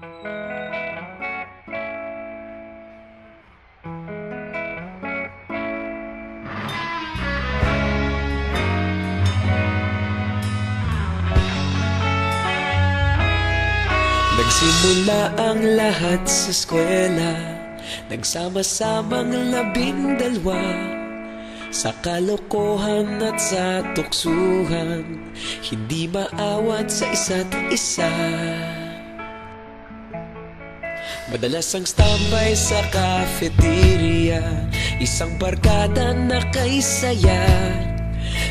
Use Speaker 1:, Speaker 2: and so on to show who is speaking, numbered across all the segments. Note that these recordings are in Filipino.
Speaker 1: Nagsimula ang lahat sa eskwela, nagsama-samang 12 sa kalokohan at sa tuksuhan, hindi maawat sa isa't isa. Madalas ang standby sa cafeteria, isang barkada na kay saya.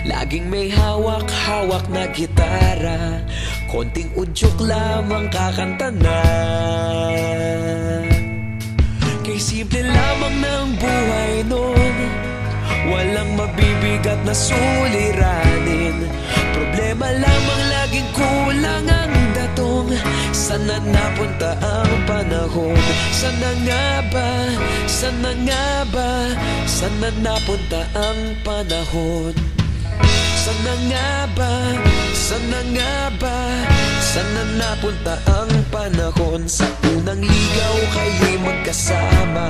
Speaker 1: Laging may hawak-hawak na gitara, konting udyok lamang kakanta na. Kay simple lamang ng buhay nun, walang mabibigat na suliranin. Problema lamang laging kulang ang datong. Sana napunta ang panahon? Sana nga ba? Sana nga ba? Sana napunta ang panahon? Sana nga ba? Sana nga ba? Sana napunta ang panahon? Sa unang ligaw kayo'y magkasama,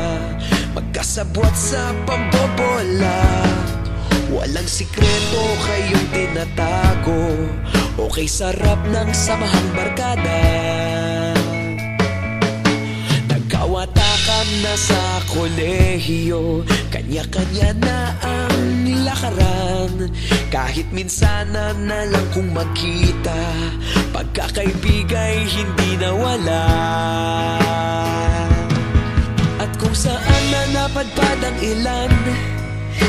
Speaker 1: magkasabwat sa pambobola. Walang sikreto kayong tinatago, okay sarap ng samahang barkada. Nagkawatakan na sa kolehiyo, kanya-kanya na ang nilakaran. Kahit minsanan na lang kung magkita, pagkakaibigay hindi nawala. At kung saan na napadpad ang ilan,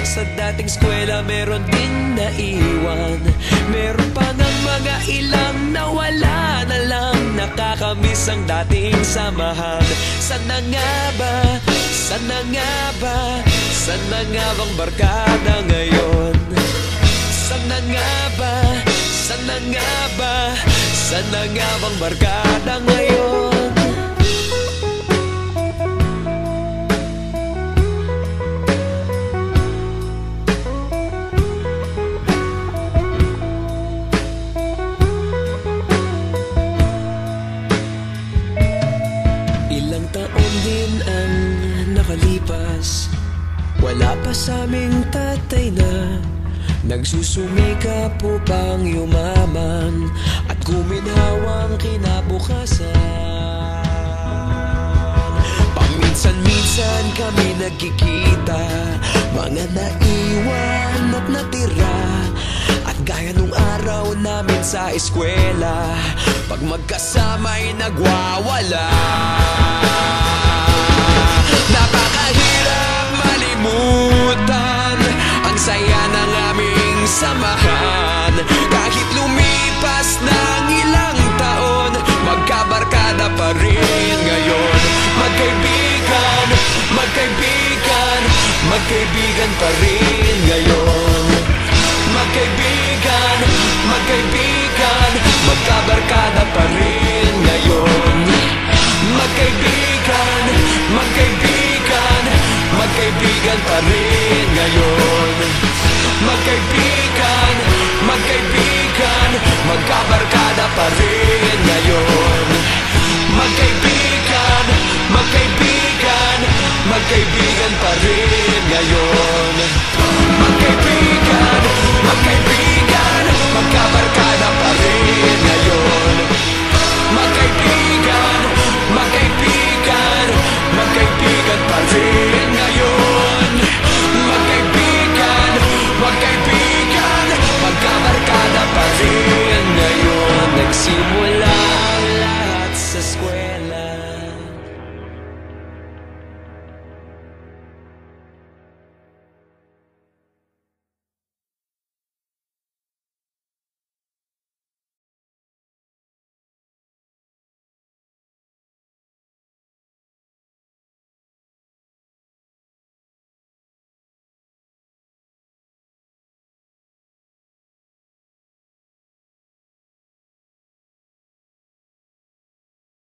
Speaker 1: sa dating eskwela meron din naiwan. Meron pa ng mga ilang nawala na lang, nakakamiss ang dating samahan. Sana nga ba? Sana nga ba? Sana nga bang barkada ngayon? Sana nga ba? Sana nga ba? Sana nga bang barkada ngayon? Ilang taon din ang nakalipas, wala pa sa aming tatay na nagsusumikap upang yumaman at guminhawang kinabukasan. Paminsan-minsan kami nagkikita, mga naiwan at natira. At gaya nung araw namin sa eskwela, pag magkasama'y nagwawala. Napakahirap malimutan ang saya ng aming samahan. Kahit lumipas ng ilang taon, magkabarkada pa rin ngayon. Magkaibigan, magkaibigan, magkaibigan pa rin ngayon. Magkaibigan, magkaibigan, magkabarkada pa rin ngayon. Magkaibigan, magkaibigan, magkaibigan pa rin ngayon. Magkaibigan, magkaibigan, magkabarkada pa rin ngayon. Magkaibigan, magkaibigan, magkaibigan pa rin ngayon. Magkaibigan, magkaibigan, magkabarkada pa